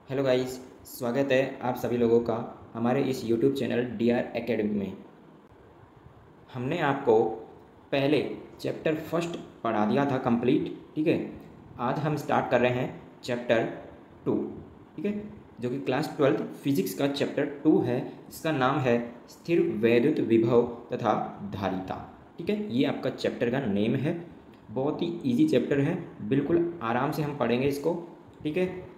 Hello guys, स्वागत है आप सभी लोगों का हमारे इस यूट्यूब चैनल डीआर एकेडमी में। हमने आपको पहले चैप्टर फर्स्ट पढ़ा दिया था कंप्लीट। ठीक है, आज हम स्टार्ट कर रहे हैं चैप्टर टू। ठीक है, जो कि क्लास 12 फिजिक्स का चैप्टर 2 है। इसका नाम है स्थिर वैद्युत विभव तथा धारिता। ठीक है, ये आपका चैप्टर का नेम है। बहुत ही इजी चैप्टर है, बिल्कुल आराम से हम पढ़ेंगे इसको। ठीक है,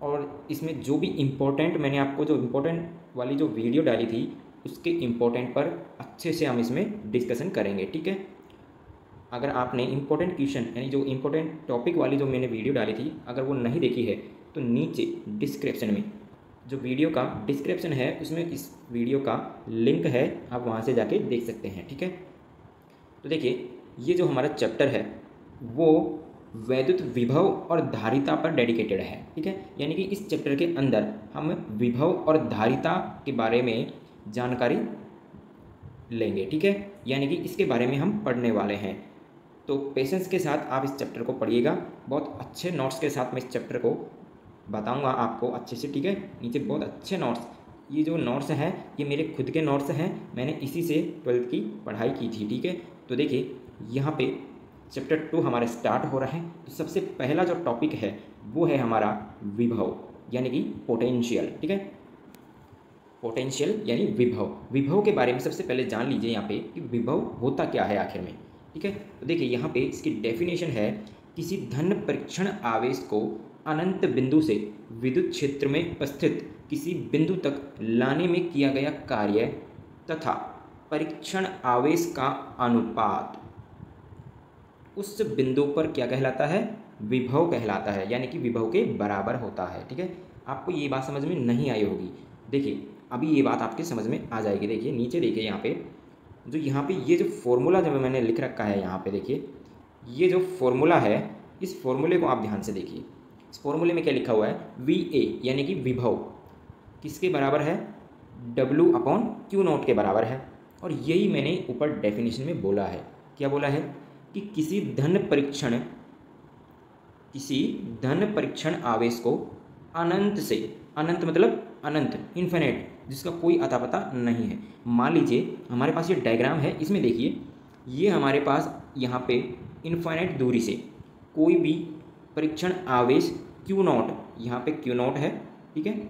और इसमें जो भी इम्पोर्टेंट मैंने आपको जो इम्पोर्टेंट वाली जो वीडियो डाली थी उसके इम्पोर्टेंट पर अच्छे से हम इसमें डिस्कशन करेंगे। ठीक है, अगर आपने इम्पोर्टेंट क्वेश्चन यानी जो इम्पोर्टेंट टॉपिक वाली जो मैंने वीडियो डाली थी अगर वो नहीं देखी है तो नीचे डिस्क्रिप्शन में जो वीडियो का डिस्क्रिप्शन है उसमें इस वीडियो का लिंक है, आप वहाँ से जाके देख सकते हैं। ठीक है, तो देखिए ये जो हमारा चैप्टर है वो वैद्युत विभव और धारिता पर डेडिकेटेड है। ठीक है, यानी कि इस चैप्टर के अंदर हम विभव और धारिता के बारे में जानकारी लेंगे। ठीक है, यानी कि इसके बारे में हम पढ़ने वाले हैं। तो पेशेंस के साथ आप इस चैप्टर को पढ़िएगा। बहुत अच्छे नोट्स के साथ मैं इस चैप्टर को बताऊंगा आपको अच्छे से। ठीक है, नीचे बहुत अच्छे नोट्स, ये जो नोट्स हैं ये मेरे खुद के नोट्स हैं, मैंने इसी से 12th की पढ़ाई की थी। ठीक है, तो देखिए यहाँ पे चैप्टर 2 हमारा स्टार्ट हो रहा है। तो सबसे पहला जो टॉपिक है वो है हमारा विभव यानी कि पोटेंशियल। ठीक है, पोटेंशियल यानी विभव। विभव के बारे में सबसे पहले जान लीजिए यहाँ पे कि विभव होता क्या है आखिर में। ठीक है, तो देखिए यहाँ पे इसकी डेफिनेशन है किसी धन परीक्षण आवेश को अनंत बिंदु से विद्युत क्षेत्र में उपस्थित किसी बिंदु तक लाने में किया गया कार्य तथा परीक्षण आवेश का अनुपात उस बिंदु पर क्या कहलाता है, विभव कहलाता है, यानी कि विभव के बराबर होता है। ठीक है, आपको ये बात समझ में नहीं आई होगी, देखिए अभी ये बात आपके समझ में आ जाएगी। देखिए नीचे देखिए यहाँ पे ये जो फॉर्मूला जो मैंने लिख रखा है यहाँ पे देखिए, ये जो फॉर्मूला है इस फॉर्मूले को आप ध्यान से देखिए। इस फॉर्मूले में क्या लिखा हुआ है, वी ए यानी कि विभव किसके बराबर है, W अपॉन क्यू नॉट के बराबर है। और यही मैंने ऊपर डेफिनेशन में बोला है, क्या बोला है कि किसी धन परीक्षण आवेश को अनंत से, अनंत मतलब अनंत, इन्फिनिट, जिसका कोई अता पता नहीं है। मान लीजिए हमारे पास ये डायग्राम है, इसमें देखिए ये हमारे पास यहाँ पे इन्फिनिट दूरी से कोई भी परीक्षण आवेश क्यू नॉट, यहाँ पे क्यू नॉट है, ठीक है,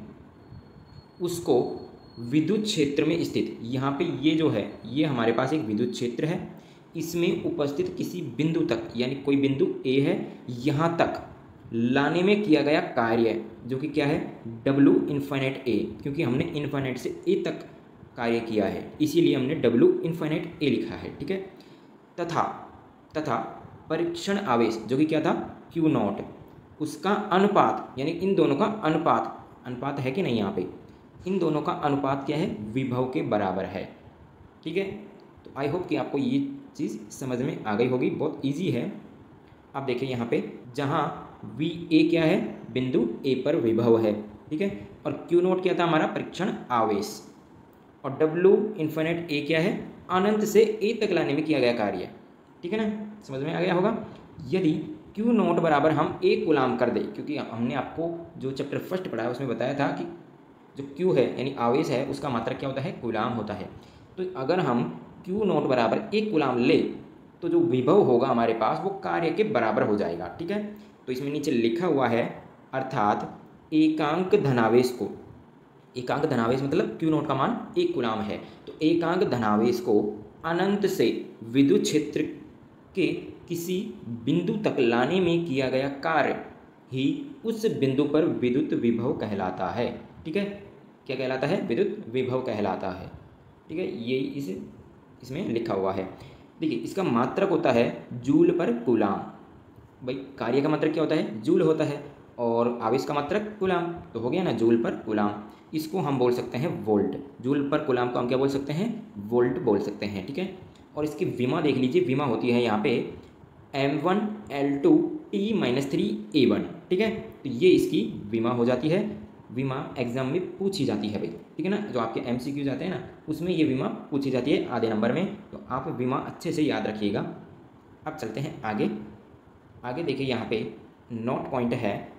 उसको विद्युत क्षेत्र में स्थित, यहाँ पे ये जो है ये हमारे पास एक विद्युत क्षेत्र है, इसमें उपस्थित किसी बिंदु तक यानी कोई बिंदु ए है यहाँ तक लाने में किया गया कार्य जो कि क्या है, W इन्फिनिट ए, क्योंकि हमने इन्फिनिट से ए तक कार्य किया है इसीलिए हमने W इन्फिनिट ए लिखा है। ठीक है, तथा परीक्षण आवेश जो कि क्या था, क्यू नॉट, उसका अनुपात यानी इन दोनों का अनुपात है कि नहीं, यहाँ पे इन दोनों का अनुपात क्या है, विभव के बराबर है। ठीक है, तो आई होप कि आपको ये चीज़ समझ में आ गई होगी, बहुत इजी है। आप देखिए यहाँ पे जहाँ वी ए क्या है, बिंदु ए पर विभव है, ठीक है, और क्यू नोट क्या था हमारा परीक्षण आवेश, और W इन्फिनिट ए क्या है, अनंत से ए तक लाने में किया गया कार्य। ठीक है ना, समझ में आ गया होगा। यदि क्यू नोट बराबर हम ए गुलाम कर दें, क्योंकि हमने आपको जो चैप्टर फर्स्ट पढ़ा है उसमें बताया था कि जो क्यू है यानी आवेश है उसका मात्रक क्या होता है, गुलाम होता है। तो अगर हम क्यू नोट बराबर एक गुलाम ले तो जो विभव होगा हमारे पास वो कार्य के बराबर हो जाएगा। ठीक है, तो इसमें नीचे लिखा हुआ है अर्थात एकांक धनावेश को, एकांक धनावेश मतलब क्यू नोट का मान एक गुलाम है, तो एकांक धनावेश को अनंत से विद्युत क्षेत्र के किसी बिंदु तक लाने में किया गया कार्य ही उस बिंदु पर विद्युत विभव कहलाता है। ठीक है, क्या कहलाता है, विद्युत विभव कहलाता है। ठीक है, ये इसमें लिखा हुआ है। देखिए इसका मात्रक होता है जूल पर कूलाम। भाई कार्य का मात्रक क्या होता है, जूल होता है, और आवेश का मात्रक कूलाम, तो हो गया ना जूल पर कूलाम। इसको हम बोल सकते हैं वोल्ट, जूल पर कूलाम को हम क्या बोल सकते हैं, वोल्ट बोल सकते हैं। ठीक है, और इसकी विमा देख लीजिए, विमा होती है यहाँ पे M1L2T-3A1। ठीक है, तो ये इसकी विमा हो जाती है, विमा एग्जाम में पूछी जाती है भाई। ठीक है ना, जो आपके MCQ जाते हैं ना उसमें ये विमा पूछी जाती है आधे नंबर में, तो आप विमा अच्छे से याद रखिएगा। अब चलते हैं आगे। आगे देखिए यहाँ पे नोट पॉइंट है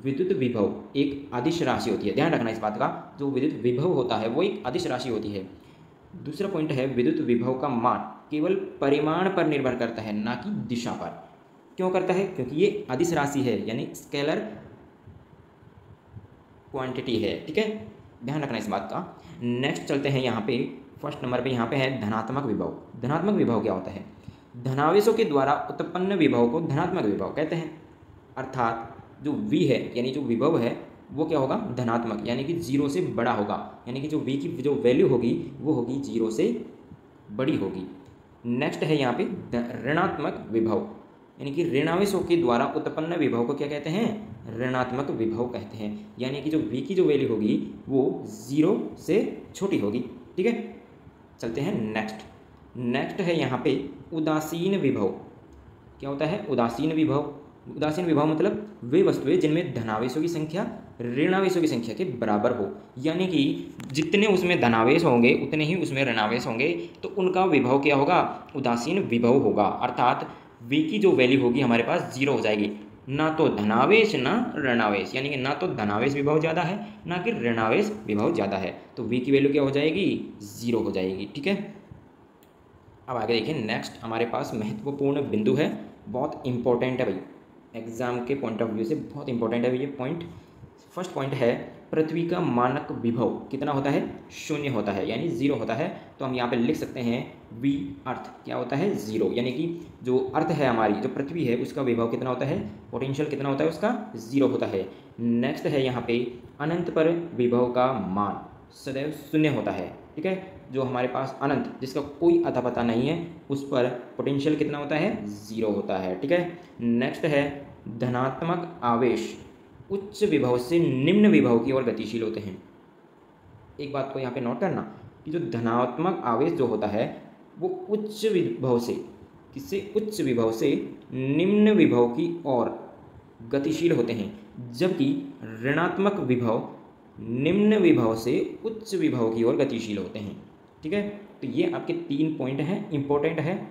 विद्युत विभव एक अदिश राशि होती है। ध्यान रखना इस बात का, जो विद्युत विभव होता है वो एक अदिश राशि होती है। दूसरा पॉइंट है विद्युत विभव का मान केवल परिमाण पर निर्भर करता है, ना कि दिशा पर। क्यों करता है? क्योंकि ये अदिश राशि है, यानी स्केलर क्वांटिटी है। ठीक है, ध्यान रखना इस बात का। नेक्स्ट चलते हैं यहाँ पे, फर्स्ट नंबर पे यहाँ पे है धनात्मक विभव। धनात्मक विभव क्या होता है? धनावेशों के द्वारा उत्पन्न विभव को धनात्मक विभव कहते हैं। अर्थात जो V है, यानी जो विभव है वो क्या होगा? धनात्मक, यानी कि 0 से बड़ा होगा, यानी कि जो V की जो वैल्यू होगी वो होगी 0 से बड़ी होगी। नेक्स्ट है यहाँ पे ऋणात्मक विभव, यानी कि ऋणावेशों के द्वारा उत्पन्न विभव को क्या कहते हैं? ऋणात्मक विभव कहते हैं, यानी कि जो V की जो वैल्यू होगी वो 0 से छोटी होगी। ठीक है, चलते हैं नेक्स्ट है यहाँ पे उदासीन विभव। क्या होता है उदासीन विभव? उदासीन विभव मतलब वे वस्तुएं जिनमें धनावेशों की संख्या ऋणावेशों की संख्या के बराबर हो, यानी कि जितने उसमें धनावेश होंगे उतने ही उसमें ऋणावेश होंगे, तो उनका विभव क्या होगा? उदासीन विभव होगा। अर्थात V की जो वैल्यू होगी हमारे पास 0 हो जाएगी, ना तो धनावेश ना ऋणावेश, यानी कि ना तो धनावेश विभव ज़्यादा है ना कि ऋणावेश विभव ज़्यादा है, तो V की वैल्यू क्या हो जाएगी? 0 हो जाएगी। ठीक है, अब आगे देखिए, नेक्स्ट हमारे पास महत्वपूर्ण बिंदु है, बहुत इंपॉर्टेंट है भाई, एग्जाम के पॉइंट ऑफ व्यू से बहुत इंपॉर्टेंट है ये पॉइंट। फर्स्ट पॉइंट है पृथ्वी का मानक विभव कितना होता है? 0 होता है, यानी 0 होता है। तो हम यहाँ पे लिख सकते हैं V अर्थ क्या होता है? 0, यानी कि जो अर्थ है हमारी जो पृथ्वी है उसका विभव कितना होता है? पोटेंशियल कितना होता है उसका? 0 होता है। नेक्स्ट है यहाँ पे अनंत पर विभव का मान सदैव 0 होता है। ठीक है, जो हमारे पास अनंत जिसका कोई अता पता नहीं है उस पर पोटेंशियल कितना होता है? 0 होता है। ठीक है, नेक्स्ट है धनात्मक आवेश उच्च विभव से निम्न विभव की ओर गतिशील होते हैं। एक बात को यहाँ पे नोट करना कि जो धनात्मक आवेश जो होता है वो उच्च विभव से किससे? उच्च विभव से निम्न विभव की ओर गतिशील होते हैं, जबकि ऋणात्मक विभव निम्न विभव से उच्च विभव की ओर गतिशील होते हैं। ठीक है, तो ये आपके 3 पॉइंट हैं, इंपॉर्टेंट है,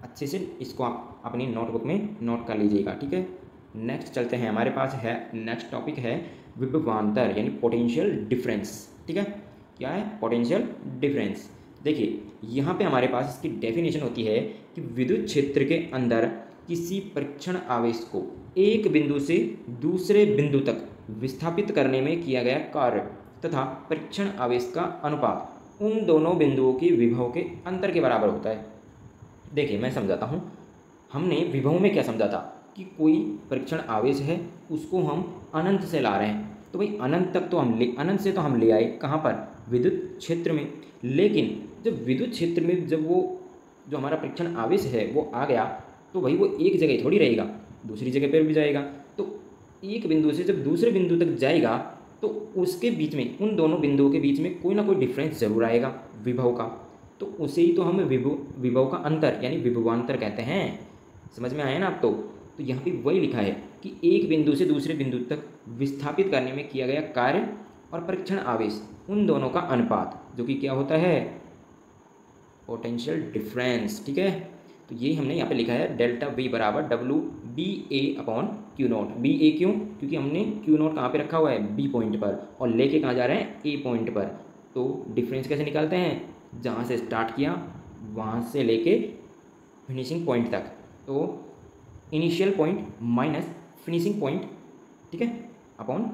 अच्छे से इसको आप अपनी नोटबुक में नोट कर लीजिएगा। ठीक है, नेक्स्ट चलते हैं, हमारे पास है नेक्स्ट टॉपिक है विभवांतर यानी पोटेंशियल डिफरेंस। ठीक है, क्या है? Potential difference. देखिए यहाँ पे हमारे पास इसकी डेफिनेशन होती है कि विद्युत क्षेत्र के अंदर किसी परीक्षण आवेश को एक बिंदु से दूसरे बिंदु तक विस्थापित करने में किया गया कार्य तथा परीक्षण आवेश का अनुपात उन दोनों बिंदुओं के विभव के अंतर के बराबर होता है। देखिए मैं समझाता हूँ, हमने विभव में क्या समझा था कि कोई परीक्षण आवेश है उसको हम अनंत से ला रहे हैं, तो भाई अनंत तक तो अनंत से तो हम ले आए कहाँ पर? विद्युत क्षेत्र में। लेकिन जब विद्युत क्षेत्र में जब वो जो हमारा परीक्षण आवेश है वो आ गया तो भाई वो एक जगह थोड़ी रहेगा, दूसरी जगह पर भी जाएगा। तो एक बिंदु से जब दूसरे बिंदु तक जाएगा तो उसके बीच में, उन दोनों बिंदुओं के बीच में कोई ना कोई डिफरेंस जरूर आएगा विभव का, तो उसे ही तो हम विभव का अंतर यानी विभवांतर कहते हैं। समझ में आया ना आप? तो यहाँ पे वही लिखा है कि एक बिंदु से दूसरे बिंदु तक विस्थापित करने में किया गया कार्य और परीक्षण आवेश उन दोनों का अनुपात जो कि क्या होता है? Potential difference. ठीक है, तो ये हमने यहाँ पे लिखा है डेल्टा V बराबर WBA/Q0। BA क्यों? क्योंकि हमने Q0 कहाँ पे रखा हुआ है? B पॉइंट पर, और लेके कहाँ जा रहे हैं? A पॉइंट पर। तो डिफरेंस कैसे निकालते हैं? जहाँ से स्टार्ट किया वहाँ से लेके फिनिशिंग पॉइंट तक, तो initial point minus finishing point, ठीक है, अपॉन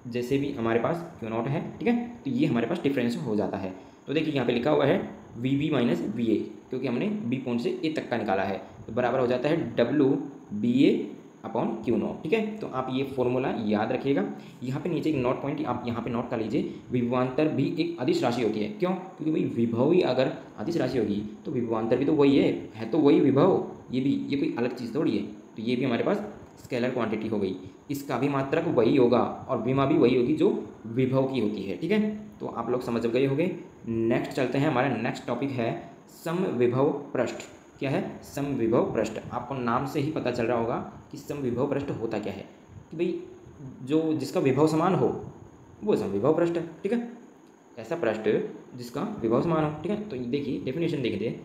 जैसे भी हमारे पास Q0 है। ठीक है, तो ये हमारे पास डिफरेंस हो जाता है। तो देखिए यहाँ पे लिखा हुआ है VB माइनस VA, क्योंकि हमने B पॉइंट से A तक का निकाला है, तो बराबर हो जाता है WBA/Q0। ठीक है, तो आप ये फॉर्मूला याद रखिएगा। यहाँ पे नीचे एक नोट पॉइंट आप यहाँ पे नोट कर लीजिए, विभवांतर भी एक अदिश राशि होती है। क्यों? क्योंकि भाई विभव ही अगर अदिश राशि होगी तो विभवांतर भी तो वही है तो वही विभव, ये कोई अलग चीज़ थोड़ी है। तो ये भी हमारे पास स्केलर क्वांटिटी हो गई, इसका भी मात्रक वही होगा और विमा भी वही होगी जो विभव की होती है। ठीक है, तो आप लोग समझ गए होंगे। नेक्स्ट चलते हैं, हमारा नेक्स्ट टॉपिक है समविभव पृष्ठ। क्या है? समविभव पृष्ठ। आपको नाम से ही पता चल रहा होगा कि समविभव पृष्ठ होता क्या है, कि भाई जो जिसका विभव समान हो वो समविभव पृष्ठ है। ठीक है, ऐसा पृष्ठ जिसका विभव समान हो। ठीक है, तो देखिए डेफिनेशन देखिए,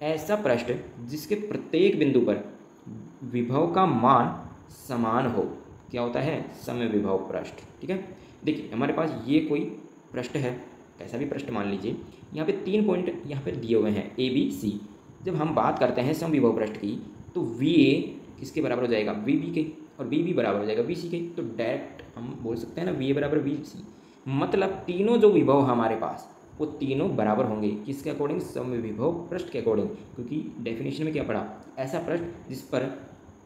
ऐसा पृष्ठ जिसके प्रत्येक बिंदु पर विभव का मान समान हो। क्या होता है, समविभव पृष्ठ। ठीक है, देखिए हमारे पास ये कोई पृष्ठ है, कैसा भी पृष्ठ मान लीजिए, यहाँ पे 3 पॉइंट यहाँ पे दिए हुए हैं ए बी सी। जब हम बात करते हैं समविभव पृष्ठ की तो वी ए किसके बराबर हो जाएगा, वी बी के, और वी बी बराबर हो जाएगा वी सी के। तो डायरेक्ट हम बोल सकते हैं ना वी ए बराबर वी सी, मतलब तीनों जो विभव हमारे पास वो तीनों बराबर होंगे, किसके अकॉर्डिंग, समविभव पृष्ठ के अकॉर्डिंग। क्योंकि डेफिनेशन में क्या पढ़ा, ऐसा पृष्ठ जिस पर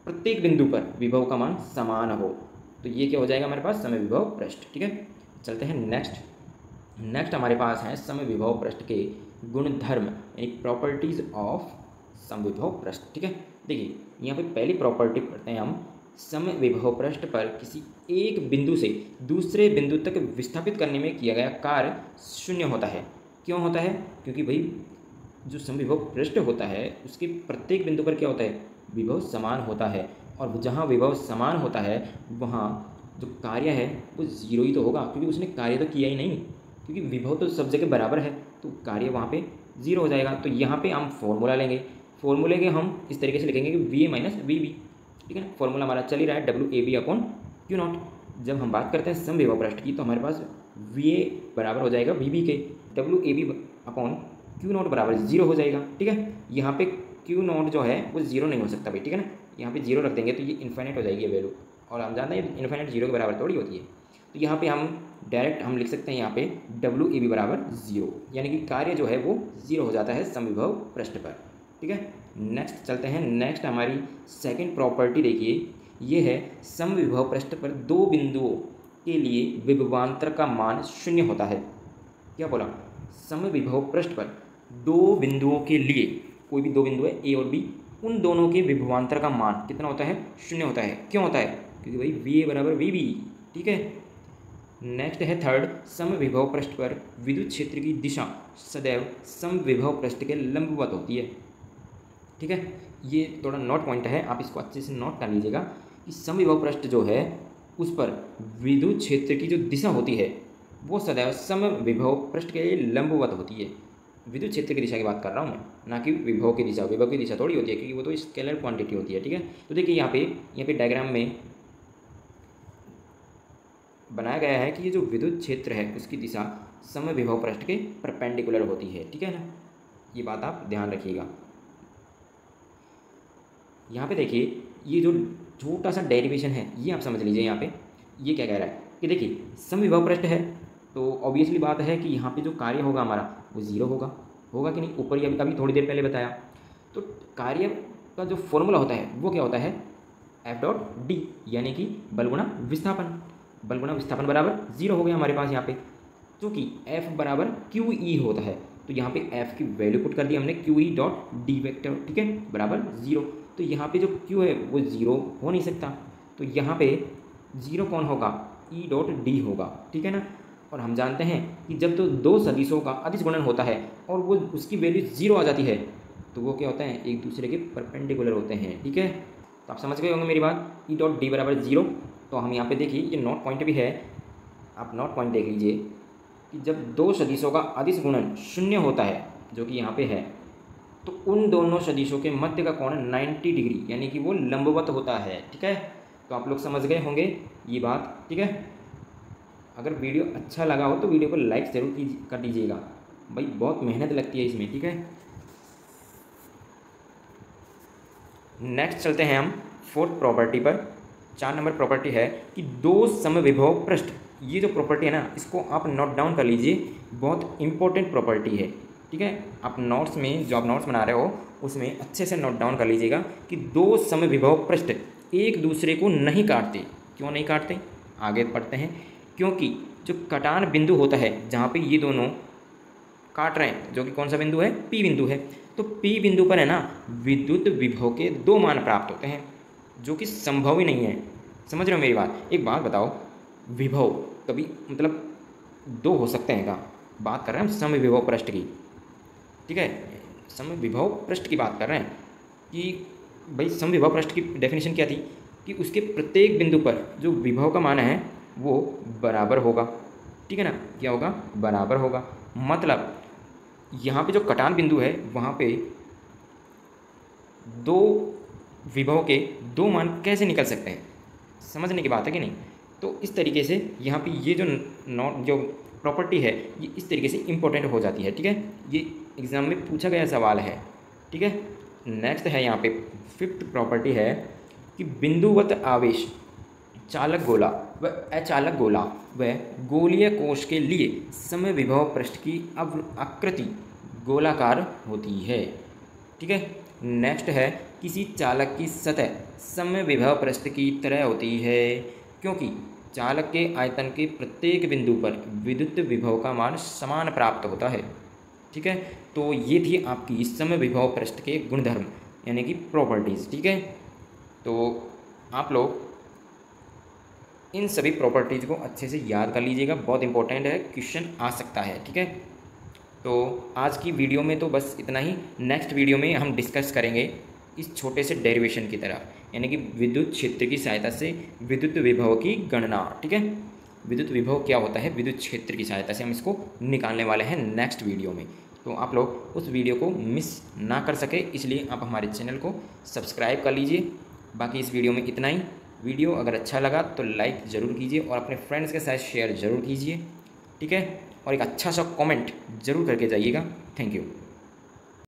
प्रत्येक बिंदु पर विभव का मान समान हो, तो ये क्या हो जाएगा हमारे पास, समविभव पृष्ठ। ठीक है, चलते हैं नेक्स्ट हमारे पास है समविभव पृष्ठ के गुणधर्म, यानी प्रॉपर्टीज ऑफ समविभव पृष्ठ। ठीक है, देखिए यहाँ पे पहली प्रॉपर्टी पढ़ते हैं हम, समविभव पृष्ठ पर किसी एक बिंदु से दूसरे बिंदु तक विस्थापित करने में किया गया कार्य शून्य होता है। क्यों होता है, क्योंकि भाई जो समविभव पृष्ठ होता है उसके प्रत्येक बिंदु पर क्या होता है, विभव समान होता है, और जहाँ विभव समान होता है वहाँ जो कार्य है वो जीरो ही तो होगा, क्योंकि उसने कार्य तो किया ही नहीं, क्योंकि विभव तो सब जगह बराबर है, तो कार्य वहाँ पे जीरो हो जाएगा। तो यहाँ पे हम फॉर्मूला लेंगे, फॉर्मूले के हम इस तरीके से लिखेंगे कि v a minus v b. ठीक है ना, फॉर्मूला हमारा चल ही रहा है डब्ल्यू a b upon q naught. जब हम बात करते हैं समविभव पृष्ठ की तो हमारे पास वी ए बराबर हो जाएगा वी बी के, डब्ल्यू a b upon q naught बराबर जीरो हो जाएगा। ठीक है, यहाँ पे क्यू नॉट जो है वो जीरो नहीं हो सकता भाई। ठीक है ना, यहाँ पे जीरो रख देंगे तो ये इन्फाइनाइट हो जाएगी वैल्यू, और हम जानते हैं इन्फाइनाइट जीरो के बराबर थोड़ी होती है। तो यहाँ पे हम डायरेक्ट हम लिख सकते हैं यहाँ पे डब्ल्यू ए बी बराबर जीरो, यानी कि कार्य जो है वो जीरो हो जाता है समविभव पृष्ठ पर। ठीक है, नेक्स्ट चलते हैं, नेक्स्ट हमारी सेकंड प्रॉपर्टी देखिए, ये है समविभव पृष्ठ पर दो बिंदुओं के लिए विभवांतर का मान शून्य होता है। क्या बोला, समविभव पृष्ठ पर दो बिंदुओं के लिए, कोई भी दो बिंदु है ए और बी, उन दोनों के विभवांतर का मान कितना होता है, शून्य होता है। क्यों होता है, क्योंकि भाई वी ए बराबर वी बी। ठीक है, नेक्स्ट है थर्ड, समविभव पृष्ठ पर विद्युत क्षेत्र की दिशा सदैव समविभव पृष्ठ के लंबवत होती है। ठीक है, ये थोड़ा नोट पॉइंट है, आप इसको अच्छे से नोट कर लीजिएगा कि समविभव पृष्ठ जो है उस पर विद्युत क्षेत्र की जो दिशा होती है वो सदैव समविभव पृष्ठ के लंबवत होती है। विद्युत क्षेत्र की दिशा की बात कर रहा हूँ मैं, ना कि विभव की दिशा। विभव की दिशा थोड़ी होती है, क्योंकि वो तो स्केलर क्वांटिटी होती है। ठीक है, तो देखिए यहाँ पे डायग्राम में बनाया गया है कि ये जो विद्युत क्षेत्र है उसकी दिशा समविभव पृष्ठ के परपेंडिकुलर होती है। ठीक है ना, ये बात आप ध्यान रखिएगा। यहाँ पे देखिए ये जो छोटा सा डेरिवेशन है ये आप समझ लीजिए। यहाँ पे ये क्या कह रहा है कि देखिए समविभव पृष्ठ है तो ऑब्वियसली बात है कि यहाँ पे जो कार्य होगा हमारा वो जीरो होगा कि नहीं। ऊपर ही अभी थोड़ी देर पहले बताया, तो कार्य का जो फॉर्मूला होता है वो क्या होता है, एफ डॉट डी, यानी कि बल गुणा विस्थापन बराबर जीरो हो गया हमारे पास यहाँ पे, क्योंकि एफ बराबर क्यू ई होता है। तो यहाँ पे एफ की वैल्यू पुट कर दी हमने, Q E dot D vector. ठीक है, बराबर जीरो। तो यहाँ पे जो क्यू है वो जीरो हो नहीं सकता, तो यहाँ पे जीरो कौन होगा, ई डॉट डी होगा। ठीक है ना, और हम जानते हैं कि जब तो दो सदिशों का अदिश गुणन होता है और वो उसकी वैल्यू जीरो आ जाती है तो वो क्या होता है, एक दूसरे के परपेंडिकुलर होते हैं। ठीक है, तो आप समझ गए होंगे मेरी बात, ई डॉट डी बराबर जीरो। तो हम यहाँ पे देखिए ये नोट पॉइंट भी है, आप नोट पॉइंट देख लीजिए कि जब दो सदिशों का अदिश गुणन शून्य होता है, जो कि यहाँ पे है, तो उन दोनों सदिशों के मध्य का कोण 90 डिग्री, यानी कि वो लंबवत होता है। ठीक है, तो आप लोग समझ गए होंगे ये बात। ठीक है, अगर वीडियो अच्छा लगा हो तो वीडियो को लाइक ज़रूर कर दीजिएगा भाई, बहुत मेहनत लगती है इसमें। ठीक है, नेक्स्ट चलते हैं हम फोर्थ प्रॉपर्टी पर। 4 नंबर प्रॉपर्टी है कि दो समविभव पृष्ठ, ये जो प्रॉपर्टी है ना इसको आप नोट डाउन कर लीजिए, बहुत इंपॉर्टेंट प्रॉपर्टी है। ठीक है, आप नोट्स में जो आप नोट्स बना रहे हो उसमें अच्छे से नोट डाउन कर लीजिएगा कि दो समविभव पृष्ठ एक दूसरे को नहीं काटते। क्यों नहीं काटते, आगे पढ़ते हैं। क्योंकि जो कटान बिंदु होता है जहाँ पे ये दोनों काट रहे हैं, जो कि कौन सा बिंदु है, पी बिंदु है, तो पी बिंदु पर है ना विद्युत विभव के दो मान प्राप्त होते हैं, जो कि संभव ही नहीं है। समझ रहे हो मेरी बात। एक बात बताओ, विभव कभी मतलब दो हो सकते हैं क्या, बात कर रहे हैं हम समविभव पृष्ठ की। ठीक है, समविभव पृष्ठ की बात कर रहे हैं कि भाई समविभव पृष्ठ की डेफिनेशन क्या थी कि उसके प्रत्येक बिंदु पर जो विभव का मान है वो बराबर होगा। ठीक है ना, क्या होगा, बराबर होगा। मतलब यहाँ पे जो कटान बिंदु है वहाँ पे दो विभव के दो मान कैसे निकल सकते हैं, समझने की बात है कि नहीं। तो इस तरीके से यहाँ पे ये जो प्रॉपर्टी है ये इस तरीके से इम्पोर्टेंट हो जाती है, ठीक है। ये एग्ज़ाम में पूछा गया सवाल है, ठीक है। नेक्स्ट है यहाँ पे 5th प्रॉपर्टी है कि बिंदुवत आवेश चालक गोला व अचालक गोला व गोलीय कोश के लिए समय विभव पृष्ठ की आकृति गोलाकार होती है, ठीक है। नेक्स्ट है किसी चालक की सतह समय विभव पृष्ठ की तरह होती है क्योंकि चालक के आयतन के प्रत्येक बिंदु पर विद्युत विभव का मान समान प्राप्त होता है, ठीक है। तो ये थी आपकी समय विभव पृष्ठ के गुणधर्म यानी कि प्रॉपर्टीज़, ठीक है। तो आप लोग इन सभी प्रॉपर्टीज़ को अच्छे से याद कर लीजिएगा, बहुत इंपॉर्टेंट है, क्वेश्चन आ सकता है, ठीक है। तो आज की वीडियो में तो बस इतना ही। नेक्स्ट वीडियो में हम डिस्कस करेंगे इस छोटे से डेरिवेशन की तरह, यानी कि विद्युत क्षेत्र की सहायता से विद्युत विभव की गणना, ठीक है। विद्युत विभव क्या होता है, विद्युत क्षेत्र की सहायता से हम इसको निकालने वाले हैं नेक्स्ट वीडियो में। तो आप लोग उस वीडियो को मिस ना कर सके इसलिए आप हमारे चैनल को सब्सक्राइब कर लीजिए। बाकी इस वीडियो में इतना ही। वीडियो अगर अच्छा लगा तो लाइक ज़रूर कीजिए और अपने फ्रेंड्स के साथ शेयर ज़रूर कीजिए, ठीक है। और एक अच्छा सा कमेंट ज़रूर करके जाइएगा। Thank you.